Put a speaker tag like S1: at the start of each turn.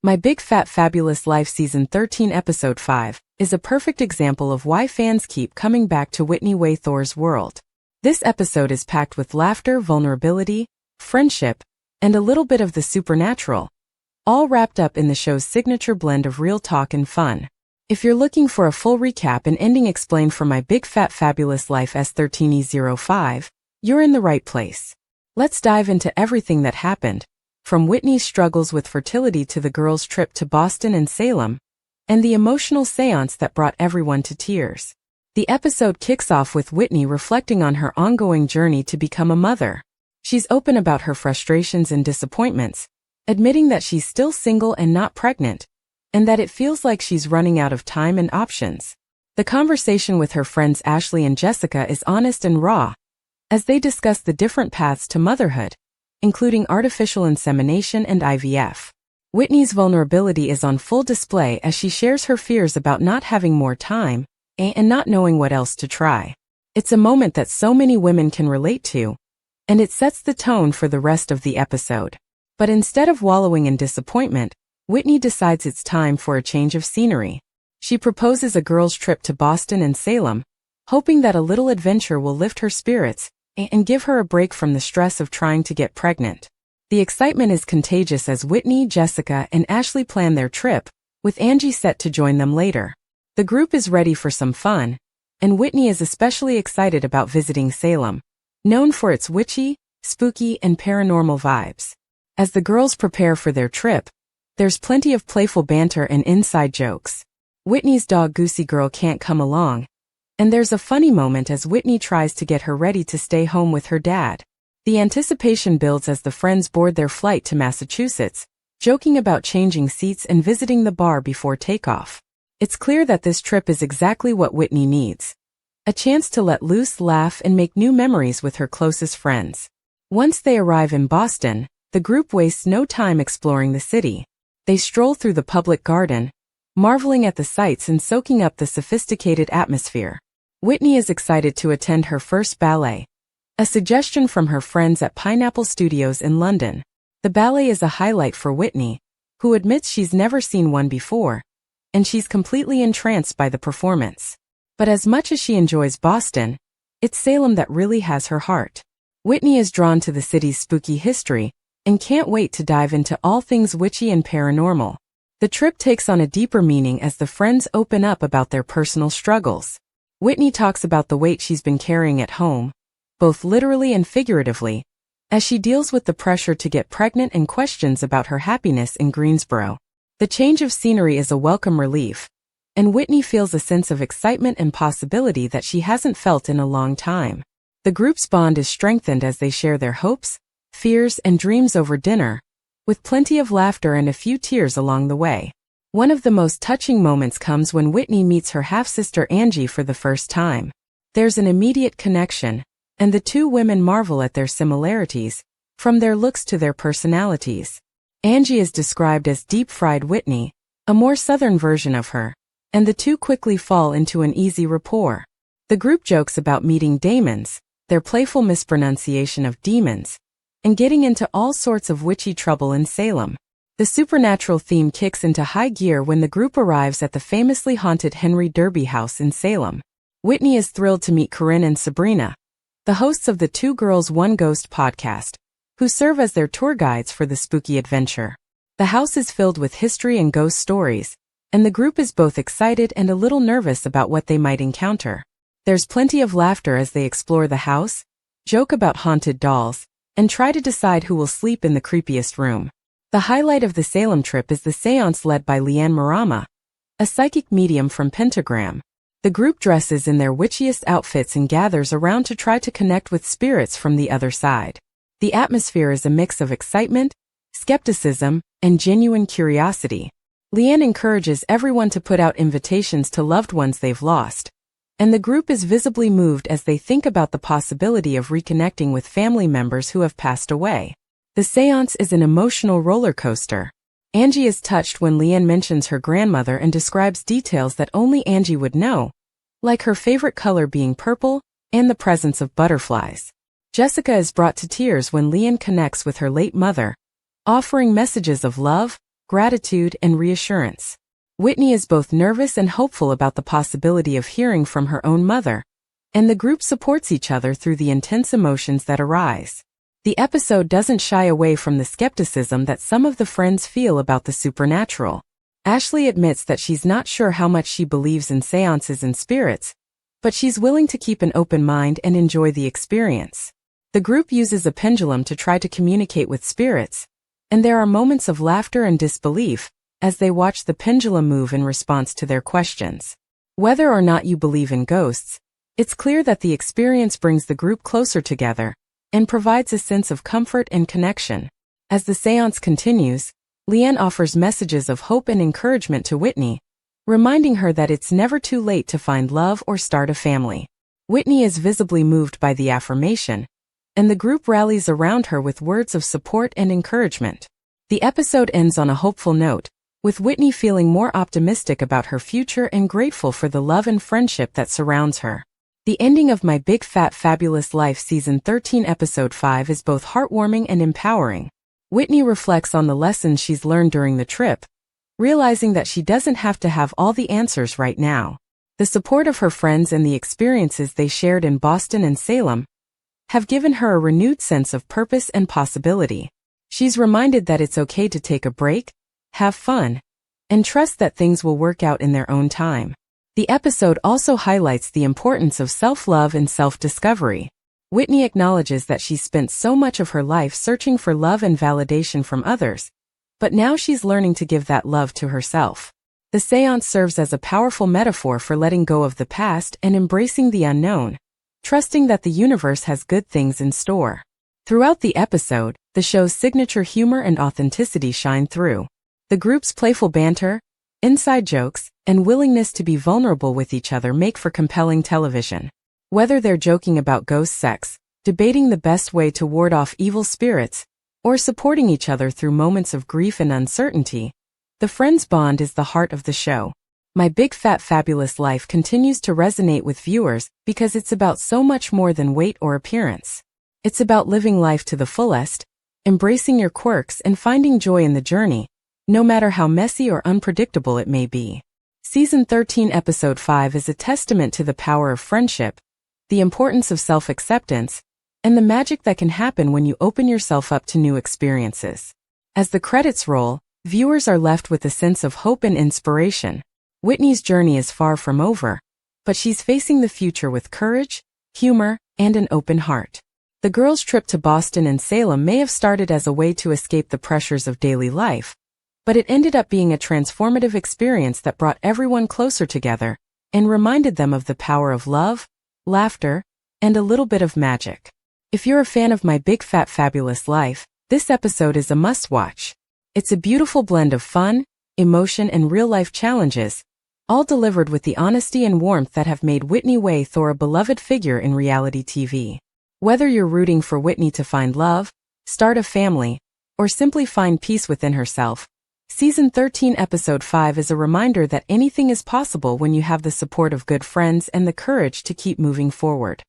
S1: My Big Fat Fabulous Life Season 13 Episode 5 is a perfect example of why fans keep coming back to Whitney Thore's world. This episode is packed with laughter, vulnerability, friendship, and a little bit of the supernatural, all wrapped up in the show's signature blend of real talk and fun. If you're looking for a full recap and ending explained for My Big Fat Fabulous Life S13E05, you're in the right place. Let's dive into everything that happened, from Whitney's struggles with fertility to the girls' trip to Boston and Salem, and the emotional seance that brought everyone to tears. The episode kicks off with Whitney reflecting on her ongoing journey to become a mother. She's open about her frustrations and disappointments, admitting that she's still single and not pregnant, and that it feels like she's running out of time and options. The conversation with her friends Ashley and Jessica is honest and raw, as they discuss the different paths to motherhood, including artificial insemination and IVF. Whitney's vulnerability is on full display as she shares her fears about not having more time and not knowing what else to try. It's a moment that so many women can relate to, and it sets the tone for the rest of the episode. But instead of wallowing in disappointment, Whitney decides it's time for a change of scenery. She proposes a girls' trip to Boston and Salem, hoping that a little adventure will lift her spirits and give her a break from the stress of trying to get pregnant. The excitement is contagious as Whitney, Jessica, and Ashley plan their trip, with Angie set to join them later. The group is ready for some fun, and Whitney is especially excited about visiting Salem, known for its witchy, spooky, and paranormal vibes. As the girls prepare for their trip, there's plenty of playful banter and inside jokes. Whitney's dog Goosey Girl can't come along, and there's a funny moment as Whitney tries to get her ready to stay home with her dad. The anticipation builds as the friends board their flight to Massachusetts, joking about changing seats and visiting the bar before takeoff. It's clear that this trip is exactly what Whitney needs. A chance to let loose, laugh, and make new memories with her closest friends. Once they arrive in Boston, the group wastes no time exploring the city. They stroll through the public garden, marveling at the sights and soaking up the sophisticated atmosphere. Whitney is excited to attend her first ballet, a suggestion from her friends at Pineapple Studios in London. The ballet is a highlight for Whitney, who admits she's never seen one before, and she's completely entranced by the performance. But as much as she enjoys Boston, it's Salem that really has her heart. Whitney is drawn to the city's spooky history and can't wait to dive into all things witchy and paranormal. The trip takes on a deeper meaning as the friends open up about their personal struggles. Whitney talks about the weight she's been carrying at home, both literally and figuratively, as she deals with the pressure to get pregnant and questions about her happiness in Greensboro. The change of scenery is a welcome relief, and Whitney feels a sense of excitement and possibility that she hasn't felt in a long time. The group's bond is strengthened as they share their hopes, fears, and dreams over dinner, with plenty of laughter and a few tears along the way. One of the most touching moments comes when Whitney meets her half-sister Angie for the first time. There's an immediate connection, and the two women marvel at their similarities, from their looks to their personalities. Angie is described as deep-fried Whitney, a more southern version of her, and the two quickly fall into an easy rapport. The group jokes about meeting daemons, their playful mispronunciation of demons, and getting into all sorts of witchy trouble in Salem. The supernatural theme kicks into high gear when the group arrives at the famously haunted Henry Derby house in Salem. Whitney is thrilled to meet Corinne and Sabrina, the hosts of the Two Girls One Ghost podcast, who serve as their tour guides for the spooky adventure. The house is filled with history and ghost stories, and the group is both excited and a little nervous about what they might encounter. There's plenty of laughter as they explore the house, joke about haunted dolls, and try to decide who will sleep in the creepiest room. The highlight of the Salem trip is the seance led by Leanne Marama, a psychic medium from Pentagram. The group dresses in their witchiest outfits and gathers around to try to connect with spirits from the other side. The atmosphere is a mix of excitement, skepticism, and genuine curiosity. Leanne encourages everyone to put out invitations to loved ones they've lost, and the group is visibly moved as they think about the possibility of reconnecting with family members who have passed away. The seance is an emotional roller coaster. Angie is touched when Leanne mentions her grandmother and describes details that only Angie would know, like her favorite color being purple and the presence of butterflies. Jessica is brought to tears when Leanne connects with her late mother, offering messages of love, gratitude, and reassurance. Whitney is both nervous and hopeful about the possibility of hearing from her own mother, and the group supports each other through the intense emotions that arise. The episode doesn't shy away from the skepticism that some of the friends feel about the supernatural. Ashley admits that she's not sure how much she believes in seances and spirits, but she's willing to keep an open mind and enjoy the experience. The group uses a pendulum to try to communicate with spirits, and there are moments of laughter and disbelief as they watch the pendulum move in response to their questions. Whether or not you believe in ghosts, it's clear that the experience brings the group closer together and provides a sense of comfort and connection. As the seance continues, Leanne offers messages of hope and encouragement to Whitney, reminding her that it's never too late to find love or start a family. Whitney is visibly moved by the affirmation, and the group rallies around her with words of support and encouragement. The episode ends on a hopeful note, with Whitney feeling more optimistic about her future and grateful for the love and friendship that surrounds her. The ending of My Big Fat Fabulous Life Season 13 Episode 5 is both heartwarming and empowering. Whitney reflects on the lessons she's learned during the trip, realizing that she doesn't have to have all the answers right now. The support of her friends and the experiences they shared in Boston and Salem have given her a renewed sense of purpose and possibility. She's reminded that it's okay to take a break, have fun, and trust that things will work out in their own time. The episode also highlights the importance of self-love and self-discovery. Whitney acknowledges that she's spent so much of her life searching for love and validation from others, but now she's learning to give that love to herself. The seance serves as a powerful metaphor for letting go of the past and embracing the unknown, trusting that the universe has good things in store. Throughout the episode, the show's signature humor and authenticity shine through. The group's playful banter, inside jokes, and willingness to be vulnerable with each other make for compelling television. Whether they're joking about ghost sex, debating the best way to ward off evil spirits, or supporting each other through moments of grief and uncertainty, the friends' bond is the heart of the show. My Big Fat Fabulous Life continues to resonate with viewers because it's about so much more than weight or appearance. It's about living life to the fullest, embracing your quirks and finding joy in the journey, no matter how messy or unpredictable it may be. Season 13 Episode 5 is a testament to the power of friendship, the importance of self-acceptance, and the magic that can happen when you open yourself up to new experiences. As the credits roll, viewers are left with a sense of hope and inspiration. Whitney's journey is far from over, but she's facing the future with courage, humor, and an open heart. The girls' trip to Boston and Salem may have started as a way to escape the pressures of daily life, but it ended up being a transformative experience that brought everyone closer together and reminded them of the power of love, laughter, and a little bit of magic. If you're a fan of My Big Fat Fabulous Life, this episode is a must-watch. It's a beautiful blend of fun, emotion, and real-life challenges, all delivered with the honesty and warmth that have made Whitney Thore a beloved figure in reality TV. Whether you're rooting for Whitney to find love, start a family, or simply find peace within herself, Season 13 Episode 5 is a reminder that anything is possible when you have the support of good friends and the courage to keep moving forward.